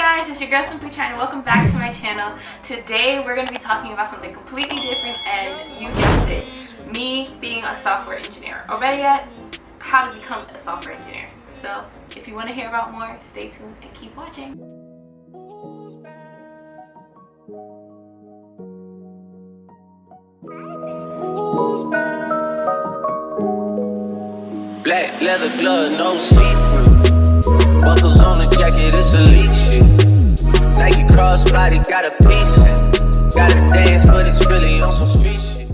guys, it's your girl Simply Chyna. Welcome back to my channel. Today we're going to be talking about something completely different, and you guessed it, me being a software engineer, or better yet, how to become a software engineer. So if you want to hear about more, stay tuned and keep watching. Black leather glove, no see-through. Buckles on the jacket, it's elite shit. Nike crossbody, got a piece in. Gotta dance, but it's really on some street shit.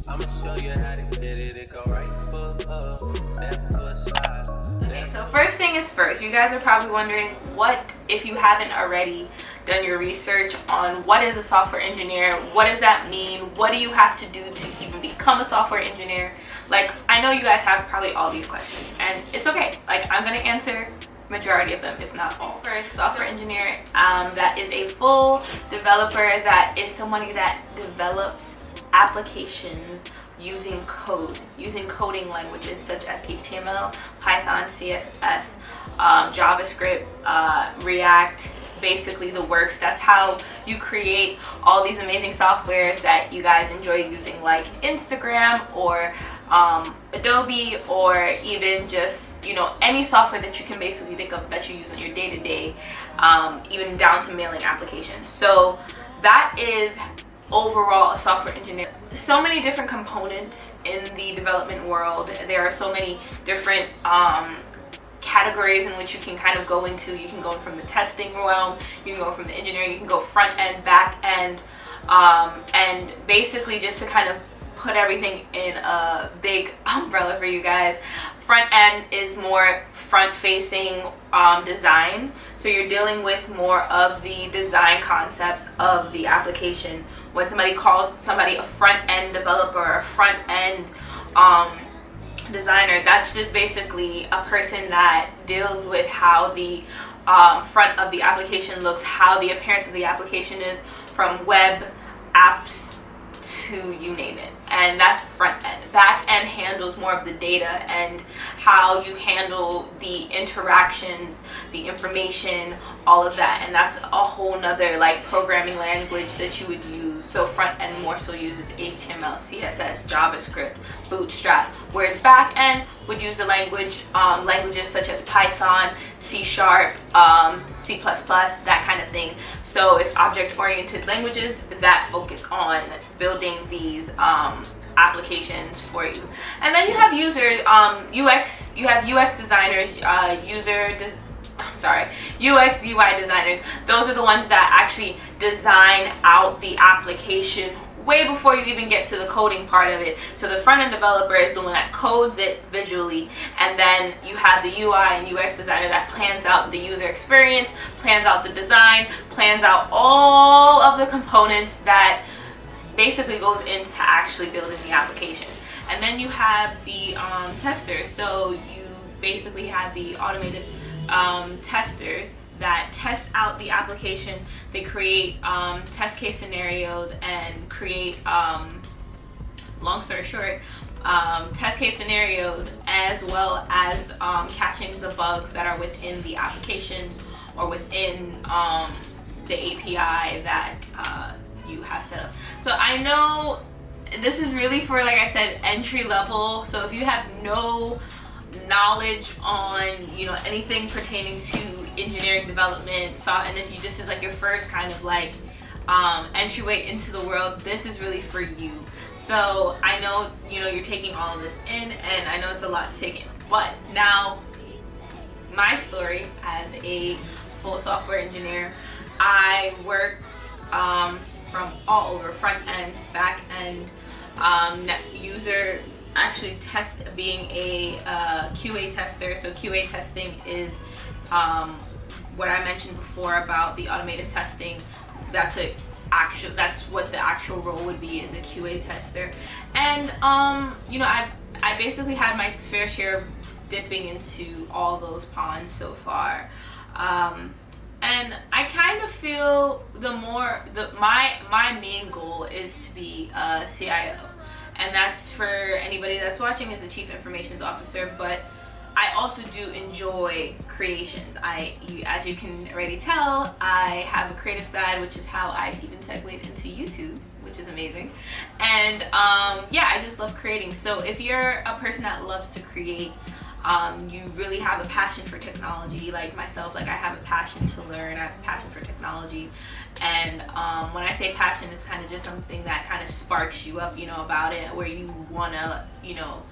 I'ma show you how to get it. It go right foot up, left foot slide. Okay, so first thing is first. You guys are probably wondering, what, if you haven't already done your research on what is a software engineer, what does that mean, what do you have to do to even become a software engineer? Like, I know you guys have probably all these questions, and it's okay. Like, I'm gonna answer majority of them, if not all. First, software engineer, that is a full developer, that is somebody that develops applications using code, using coding languages such as HTML, Python, CSS, JavaScript, React, basically the works. That's how you create all these amazing softwares that you guys enjoy using, like Instagram or Adobe, or even just, you know, any software that you can basically think of that you use on your day-to-day, even down to mailing applications. So that is overall a software engineer. There's so many different components in the development world. There are so many different categories in which you can kind of go into. You can go from the testing realm, you can go from the engineering, you can go front end, back end, and basically, just to kind of put everything in a big umbrella for you guys, front end is more front facing design. So you're dealing with more of the design concepts of the application. When somebody calls somebody a front end developer or a front end designer, that's just basically a person that deals with how the front of the application looks, how the appearance of the application is, from web apps to you name it. And that's front end. Back end handles more of the data and how you handle the interactions, the information, all of that. And that's a whole nother like programming language that you would use. So front end more so uses HTML, CSS, JavaScript, Bootstrap, whereas back end would use the languages such as Python, C#, C++, that kind of thing. So it's object-oriented languages that focus on building these applications for you. And then you have users, UX. You have UX designers, UX UI designers. Those are the ones that actually design out the application way before you even get to the coding part of it. So the front end developer is the one that codes it visually, and then you have the UI and UX designer that plans out the user experience, plans out the design, plans out all of the components that basically goes into actually building the application. And then you have the testers. So you basically have the automated testers that test out the application. They create test case scenarios and create, long story short, test case scenarios, as well as catching the bugs that are within the applications or within the API that you have set up. So I know this is really for, like I said, entry level. So if you have no knowledge on, you know, anything pertaining to engineering development, and then this is like your first kind of like entryway into the world, this is really for you. So I know, you know, you're taking all of this in, and I know it's a lot to take in. But now, my story as a full software engineer, I work from all over, front end, back end, user, actually being a QA tester. So QA testing is what I mentioned before about the automated testing. That's what the actual role would be, as a QA tester. And you know, I basically had my fair share of dipping into all those ponds so far. And I kind of feel my main goal is to be a CIO, and that's, for anybody that's watching, is a Chief Information Officer. But I also do enjoy creations. As you can already tell, I have a creative side, which is how I even segued into YouTube, which is amazing. And yeah, I just love creating. So if you're a person that loves to create, you really have a passion for technology, like myself, like I have a passion to learn, I have a passion for technology. And when I say passion, it's kind of just something that kind of sparks you up, you know, about it, where you want to, you know,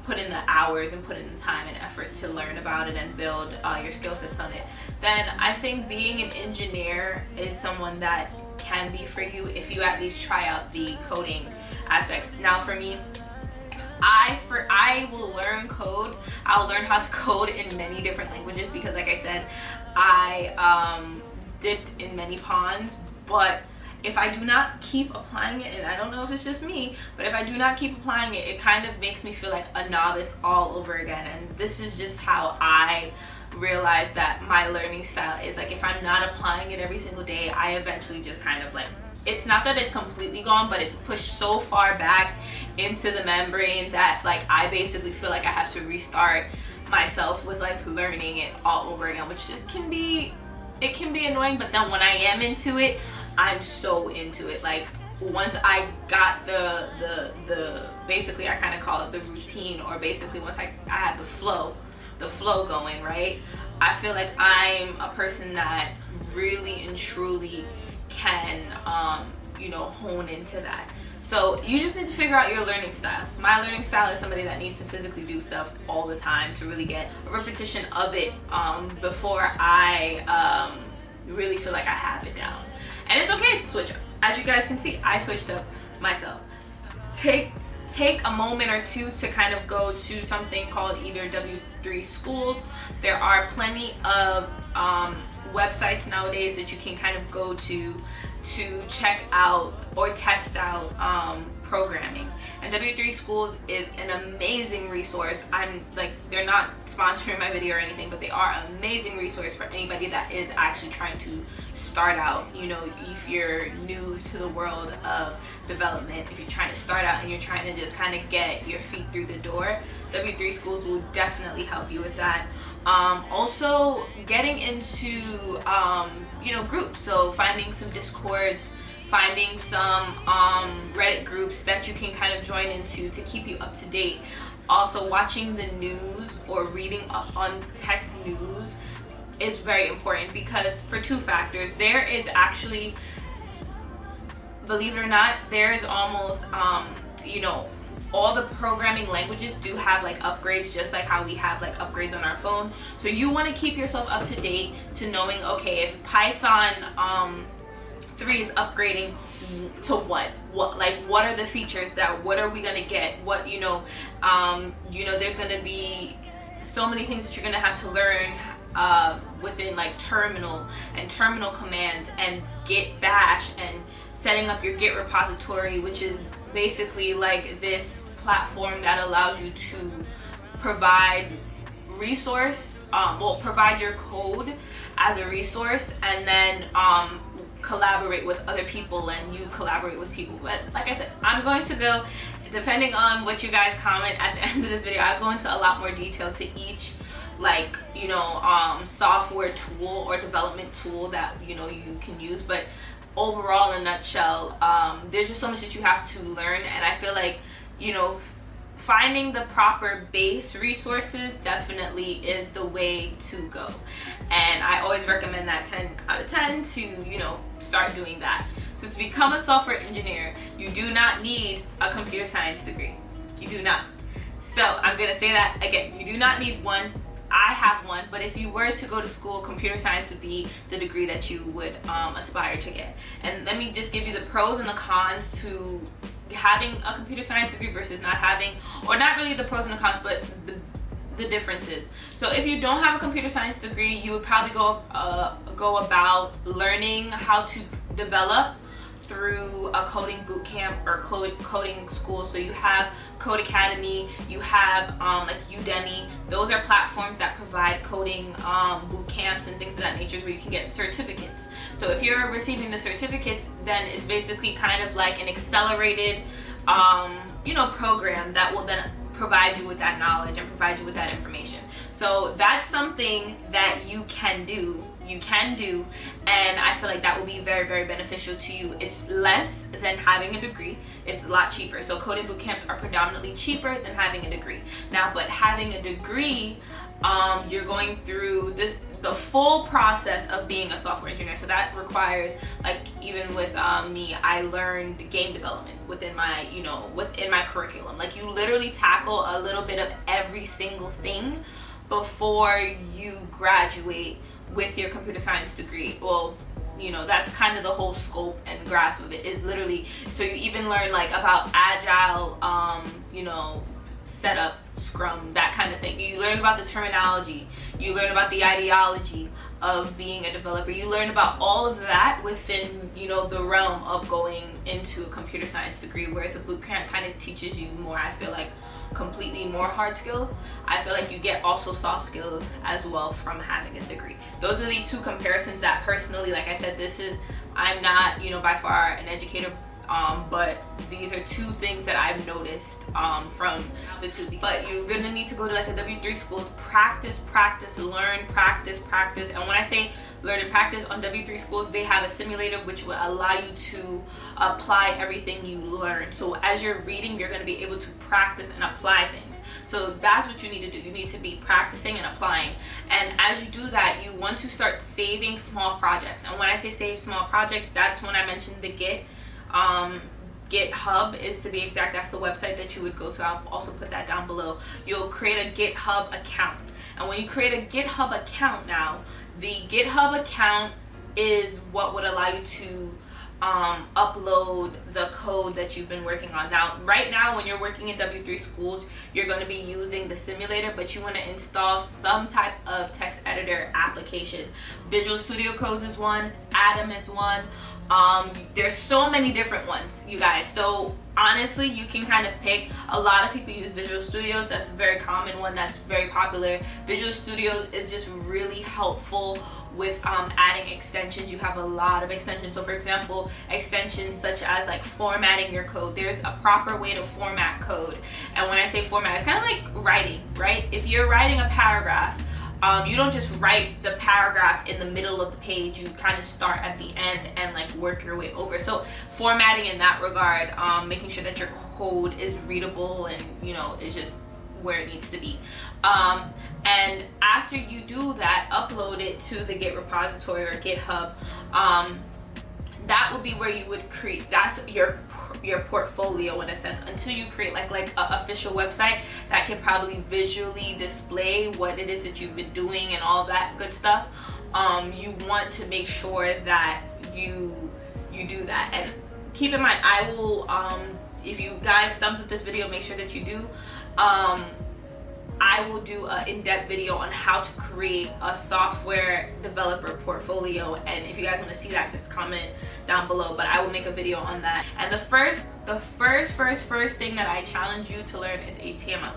put in the hours and put in the time and effort to learn about it and build your skill sets on it. Then I think being an engineer is someone that can be for you if you at least try out the coding aspects. Now for me, I will learn code. I'll learn how to code in many different languages because, like I said, I dipped in many ponds. But if I do not keep applying it, and I don't know if it's just me, but if I do not keep applying it, it kind of makes me feel like a novice all over again. And this is just how I realize that my learning style is. Like, if I'm not applying it every single day, I eventually just kind of like, it's not that it's completely gone, but it's pushed so far back into the membrane that like I basically feel like I have to restart myself with like learning it all over again, which can be annoying. But then when I am into it, I'm so into it. Like, once I got the basically, I kind of call it the routine, or basically once I had the flow going, right, I feel like I'm a person that really and truly can you know, hone into that. So you just need to figure out your learning style. My learning style is somebody that needs to physically do stuff all the time to really get a repetition of it before I really feel like I have it down. And it's okay to switch up. As you guys can see, I switched up myself. Take a moment or two to kind of go to something called either W3 schools. There are plenty of websites nowadays that you can kind of go to check out or test out programming. And W3 Schools is an amazing resource. I'm like, they're not sponsoring my video or anything, but they are an amazing resource for anybody that is actually trying to start out. You know, if you're new to the world of development, if you're trying to start out and you're trying to just kind of get your feet through the door, W3 Schools will definitely help you with that. Also getting into you know, groups, so finding some Discords, finding some Reddit groups that you can kind of join into to keep you up to date. Also, watching the news or reading up on tech news is very important, because for two factors. There is actually, believe it or not, there is almost you know, all the programming languages do have like upgrades, just like how we have like upgrades on our phone. So you want to keep yourself up to date to knowing, okay, if Python 3 is upgrading to what are the features that, what are we going to get, what, you know, there's going to be so many things that you're going to have to learn within like terminal and terminal commands and git bash and setting up your Git repository, which is basically like this platform that allows you to provide provide your code as a resource, and then collaborate with other people, and you collaborate with people. But like I said, I'm going to go, depending on what you guys comment at the end of this video, I'll go into a lot more detail to each, like, you know, software tool or development tool that, you know, you can use. But overall, in a nutshell, there's just so much that you have to learn, and I feel like, you know, finding the proper base resources definitely is the way to go. And I always recommend that 10 out of 10 to, you know, start doing that. So to become a software engineer, you do not need a computer science degree. You do not. So I'm gonna say that again, you do not need one. I have one, but if you were to go to school, computer science would be the degree that you would aspire to get. And let me just give you the pros and the cons to having a computer science degree versus not having, or not really the pros and the cons, but the differences. So if you don't have a computer science degree, you would probably go about learning how to develop through a coding boot camp or coding school. So you have Code Academy, you have like Udemy. Those are platforms that provide coding boot camps and things of that nature, where you can get certificates. So if you're receiving the certificates, then it's basically kind of like an accelerated you know, program that will then provide you with that knowledge and provide you with that information. So that's something that you can do. And I feel like that will be very, very beneficial to you. It's less than having a degree. It's a lot cheaper. So coding boot camps are predominantly cheaper than having a degree. Now, but having a degree, you're going through the full process of being a software engineer. So that requires, like, even with me, I learned game development within my, within my curriculum. Like, you literally tackle a little bit of every single thing before you graduate with your computer science degree. Well, that's kind of the whole scope and grasp of it, is literally, so you even learn like about agile, setup, scrum, that kind of thing. You learn about the terminology, you learn about the ideology of being a developer, you learn about all of that within the realm of going into a computer science degree, whereas a boot camp kind of teaches you more, I feel like, completely more hard skills. I feel like you get also soft skills as well from having a degree. Those are the two comparisons that personally, like I said, I'm not by far an educator, but these are two things that I've noticed from the two. But you're gonna need to go to like a W3 schools, practice, learn, practice. And when I say learn and practice, on W3 schools, they have a simulator which will allow you to apply everything you learn. So as you're reading, you're going to be able to practice and apply things. So that's what you need to do. You need to be practicing and applying. And as you do that, you want to start saving small projects. And when I say save small project, that's when I mentioned the GitHub is, to be exact. That's the website that you would go to. I'll also put that down below. You'll create a GitHub account. And when you create a GitHub account now, the GitHub account is what would allow you to upload the code that you've been working on. Now, right now, when you're working in W3 schools, you're going to be using the simulator, but you want to install some type of text editor application. Visual Studio Codes is one, Atom is one. There's so many different ones, you guys. So honestly, you can kind of pick. A lot of people use Visual Studios. That's a very common one that's very popular. Visual Studios is just really helpful with adding extensions. You have a lot of extensions. So for example, extensions such as like formatting your code. There's a proper way to format code. And when I say format, it's kind of like writing, right? If you're writing a paragraph, you don't just write the paragraph in the middle of the page. You kind of start at the end and like work your way over. So formatting in that regard, making sure that your code is readable and is just where it needs to be. And after you do that, upload it to the Git repository or GitHub. That would be where you would create. That's your portfolio in a sense, until you create like an official website that can probably visually display what it is that you've been doing and all that good stuff. You want to make sure that you do that. And keep in mind, I will, if you guys thumbs up this video, make sure that you do. I will do an in-depth video on how to create a software developer portfolio, and if you guys want to see that, just comment down below. But I will make a video on that. And the first thing that I challenge you to learn is HTML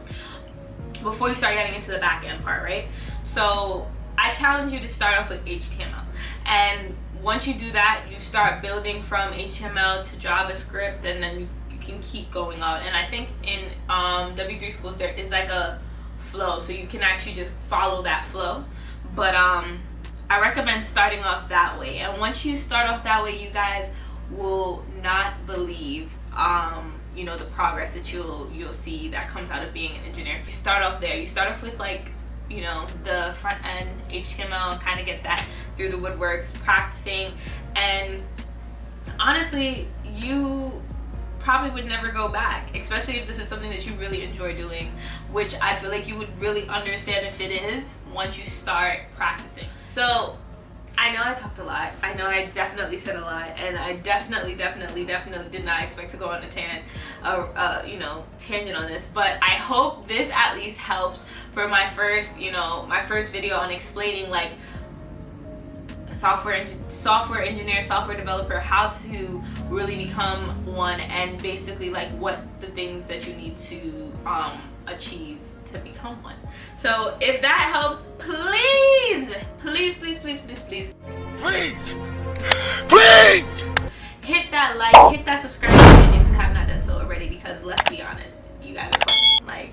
before you start getting into the back end part, right? So I challenge you to start off with HTML, and once you do that, you start building from HTML to JavaScript, and then you can keep going on. And I think in W3 schools there is like a flow, so you can actually just follow that flow. But I recommend starting off that way. And once you start off that way, you guys will not believe the progress that you'll see that comes out of being an engineer. You start off there. You start off with like the front end HTML, kind of get that through the woodworks, practicing, and honestly, you probably would never go back, especially if this is something that you really enjoy doing, which I feel like you would really understand if it is once you start practicing. So I know I talked a lot. I know I definitely said a lot, and I definitely did not expect to go on a tangent on this. But I hope this at least helps for my first video on explaining like software engineer, software developer, how to really become one, and basically like what the things that you need to achieve to become one. So if that helps, please hit that like, hit that subscribe button if you have not done so already, because let's be honest, you guys are fucking like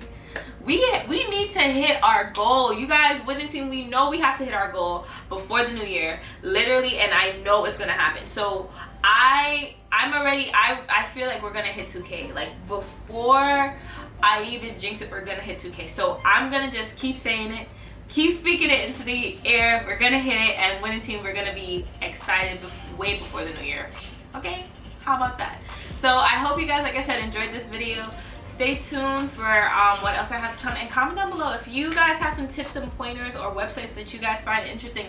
we need to hit our goal. You guys, winning team, we know we have to hit our goal before the new year, literally, and I know it's gonna happen. So I'm already, I feel like we're gonna hit 2K. Like, before I even jinx it, we're gonna hit 2K. So I'm gonna just keep saying it, keep speaking it into the air. We're gonna hit it, and winning team, we're gonna be excited way before the new year. Okay, how about that? So I hope you guys, like I said, enjoyed this video. Stay tuned for what else I have to come, and comment down below if you guys have some tips and pointers or websites that you guys find interesting.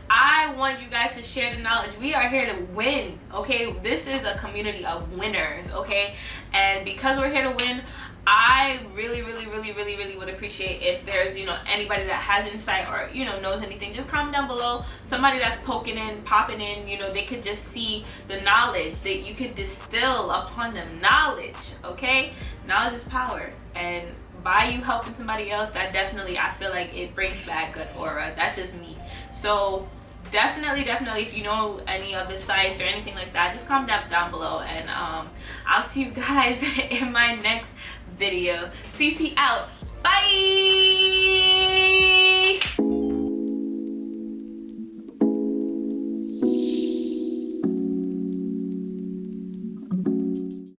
I want you guys to share the knowledge. We are here to win, okay? This is a community of winners, okay? And because we're here to win, I really would appreciate if there's, you know, anybody that has insight or, you know, knows anything. Just comment down below. Somebody that's poking in, popping in, you know, they could just see the knowledge that you could distill upon them. Knowledge, okay? Knowledge is power, and by you helping somebody else, that definitely, I feel like it brings back good aura. That's just me. So definitely if you know any of the sites or anything like that, just comment down below, and I'll see you guys in my next video. CC out. Bye.